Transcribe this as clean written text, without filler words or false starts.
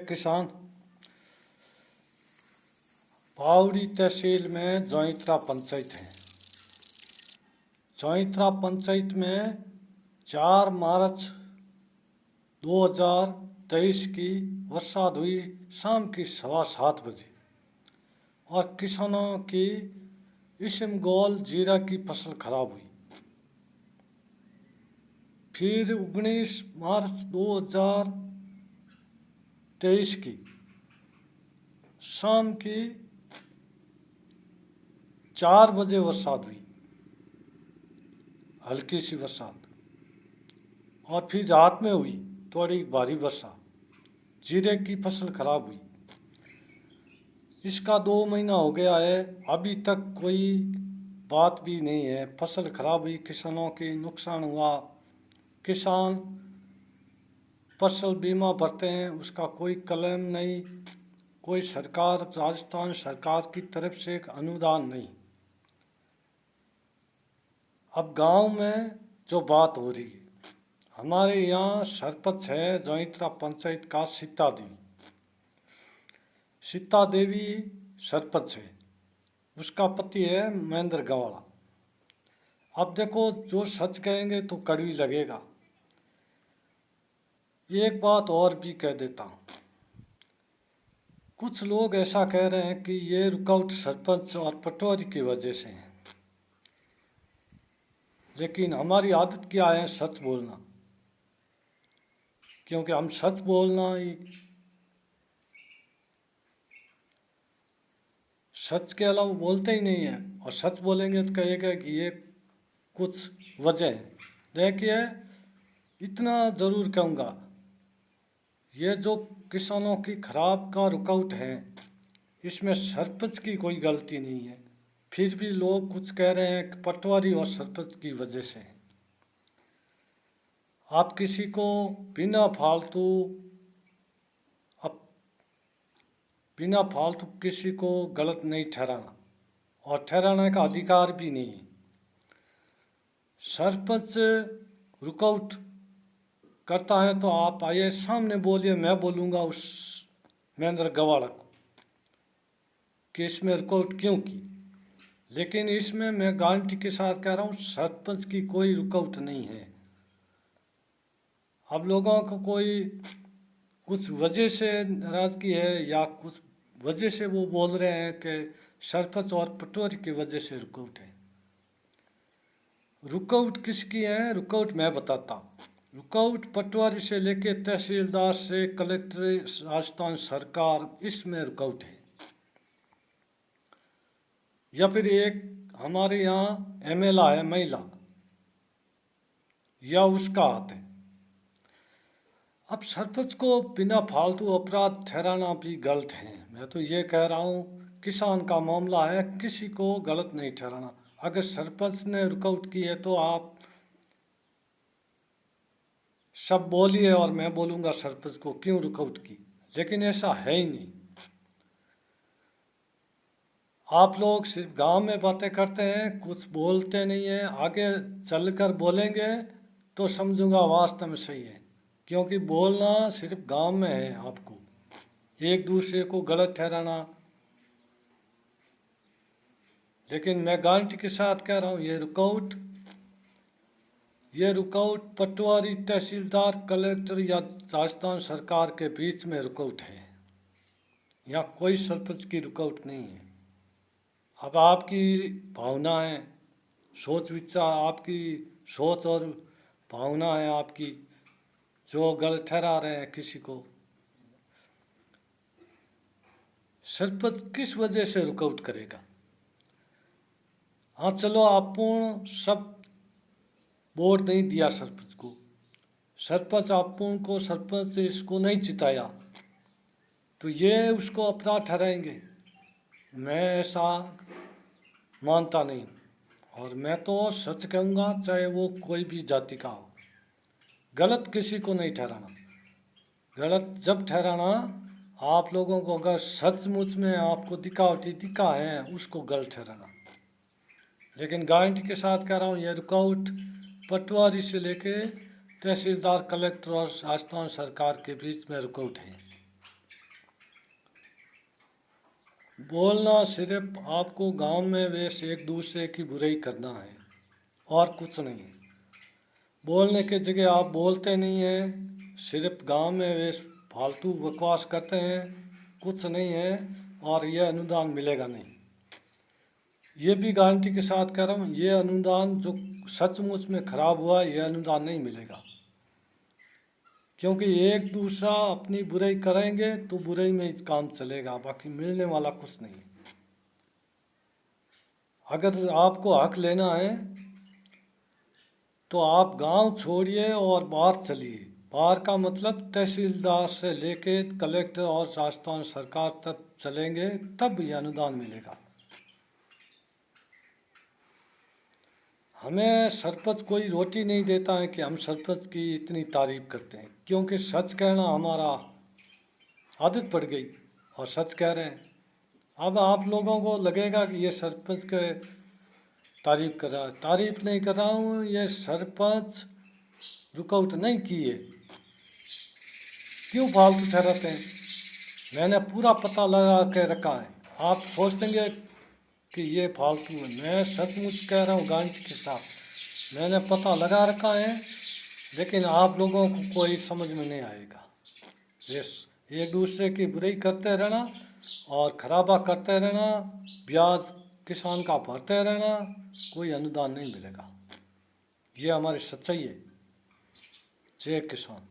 किसान पावड़ी तहसील में जौइत्रा पंचायत है। जौइत्रा पंचायत में 4 मार्च 2023 की बरसात हुई शाम की 7:15 बजे और किसानों की इसमगोल जीरा की फसल खराब हुई। फिर 19 मार्च 2023 की शाम की 4 बजे बरसात हुई, हल्की सी बरसात, और फिर रात में हुई थोड़ी भारी वर्षा। जीरे की फसल खराब हुई। इसका 2 महीना हो गया है, अभी तक कोई बात भी नहीं है। फसल खराब हुई, किसानों की नुकसान हुआ। किसान फसल बीमा भरते हैं, उसका कोई क्लेम नहीं, कोई सरकार, राजस्थान सरकार की तरफ से एक अनुदान नहीं। अब गांव में जो बात हो रही है, हमारे यहाँ सरपंच है जौइत्रा पंचायत का सीता देवी। सीता देवी सरपंच है, उसका पति है महेंद्र गवाला। अब देखो, जो सच कहेंगे तो कड़वी लगेगा। एक बात और भी कह देता हूँ, कुछ लोग ऐसा कह रहे हैं कि ये रुकावट सरपंच और पटवारी की वजह से है, लेकिन हमारी आदत क्या है? सच बोलना, क्योंकि हम सच बोलना ही, सच के अलावा बोलते ही नहीं है। और सच बोलेंगे तो कहेगा कि ये कुछ वजह है। देखिए, इतना जरूर कहूँगा, ये जो किसानों की खराब का रुकावट है, इसमें सरपंच की कोई गलती नहीं है। फिर भी लोग कुछ कह रहे हैं कि पटवारी और सरपंच की वजह से है। आप किसी को बिना फालतू किसी को गलत नहीं ठहराना, और ठहराने का अधिकार भी नहीं है। सरपंच रुकावट करता है तो आप आइए सामने बोलिए, मैं बोलूँगा उस महेंद्र गवाला को कि इसमें रुकावट क्यों की। लेकिन इसमें मैं गारंटी के साथ कह रहा हूँ, सरपंच की कोई रुकावट नहीं है। अब लोगों को कोई कुछ वजह से नाराजगी है या कुछ वजह से वो बोल रहे हैं कि सरपंच और पटवारी की वजह से रुकावट है। रुकावट किसकी है? रुकावट मैं बताता हूँ। रुकावट पटवारी से लेके तहसीलदार से कलेक्टर, राजस्थान सरकार, इसमें रुकावट है। या फिर एक हमारे यहाँ एमएलए है महिला, या उसका हाथ है। अब सरपंच को बिना फालतू अपराध ठहराना भी गलत है। मैं तो ये कह रहा हूँ, किसान का मामला है, किसी को गलत नहीं ठहराना। अगर सरपंच ने रुकावट की है तो आप सब बोलिए और मैं बोलूँगा सरपंच को क्यों रुकावट की, लेकिन ऐसा है ही नहीं। आप लोग सिर्फ गांव में बातें करते हैं, कुछ बोलते नहीं हैं। आगे चलकर बोलेंगे तो समझूंगा वास्तव में सही है, क्योंकि बोलना सिर्फ गांव में है। आपको एक दूसरे को गलत ठहराना, लेकिन मैं गारंटी के साथ कह रहा हूँ, ये रुकावट पटवारी, तहसीलदार, कलेक्टर या राजस्थान सरकार के बीच में रुकावट है, या कोई सरपंच की रुकावट नहीं है। अब आपकी भावनाएं, सोच विचार, आपकी सोच और भावना है आपकी, जो गलत ठहरा रहे हैं किसी को। सरपंच किस वजह से रुकावट करेगा? हाँ चलो, आपने सब वोट नहीं दिया सरपंच को, सरपंच आपको को सरपंच इसको नहीं जिताया, तो ये उसको अपराध ठहराएंगे? मैं ऐसा मानता नहीं। और मैं तो सच कहूँगा, चाहे वो कोई भी जाति का हो, गलत किसी को नहीं ठहराना। गलत जब ठहराना, आप लोगों को अगर सचमुच में आपको दिखा है, उसको गलत ठहराना। लेकिन गारंटी के साथ कह रहा हूँ, ये रुकावट पटवारी से लेके तहसीलदार, कलेक्टर और राजस्थान सरकार के बीच में रुकावट है। बोलना सिर्फ आपको गांव में वैसे एक दूसरे की बुराई करना है और कुछ नहीं। बोलने की जगह आप बोलते नहीं हैं, सिर्फ गांव में वे फालतू बकवास करते हैं, कुछ नहीं है और यह अनुदान मिलेगा नहीं। ये भी गारंटी के साथ कह रहा हूँ, ये अनुदान जो सचमुच में खराब हुआ यह अनुदान नहीं मिलेगा, क्योंकि एक दूसरा अपनी बुराई करेंगे तो बुराई में ही काम चलेगा, बाकी मिलने वाला कुछ नहीं। अगर आपको हक लेना है तो आप गांव छोड़िए और बाहर चलिए। बाहर का मतलब तहसीलदार से लेके कलेक्टर और राजस्थान सरकार तक चलेंगे, तब यह अनुदान मिलेगा। हमें सरपंच कोई रोटी नहीं देता है कि हम सरपंच की इतनी तारीफ करते हैं, क्योंकि सच कहना हमारा आदत पड़ गई और सच कह रहे हैं। अब आप लोगों को लगेगा कि ये सरपंच के तारीफ कर रहा है, तारीफ नहीं कर रहा हूँ, ये सरपंच रुकआउट नहीं किए, क्यों फालतू ठहराते हैं। मैंने पूरा पता लगा के रखा है। आप सोच देंगे कि ये फालतू है, मैं सचमुच कह रहा हूँ गारंटी के साथ, मैंने पता लगा रखा है, लेकिन आप लोगों को कोई समझ में नहीं आएगा। एक दूसरे की बुराई करते रहना और खराबा करते रहना, ब्याज किसान का भरते रहना, कोई अनुदान नहीं मिलेगा। ये हमारी सच्चाई है। जय किसान।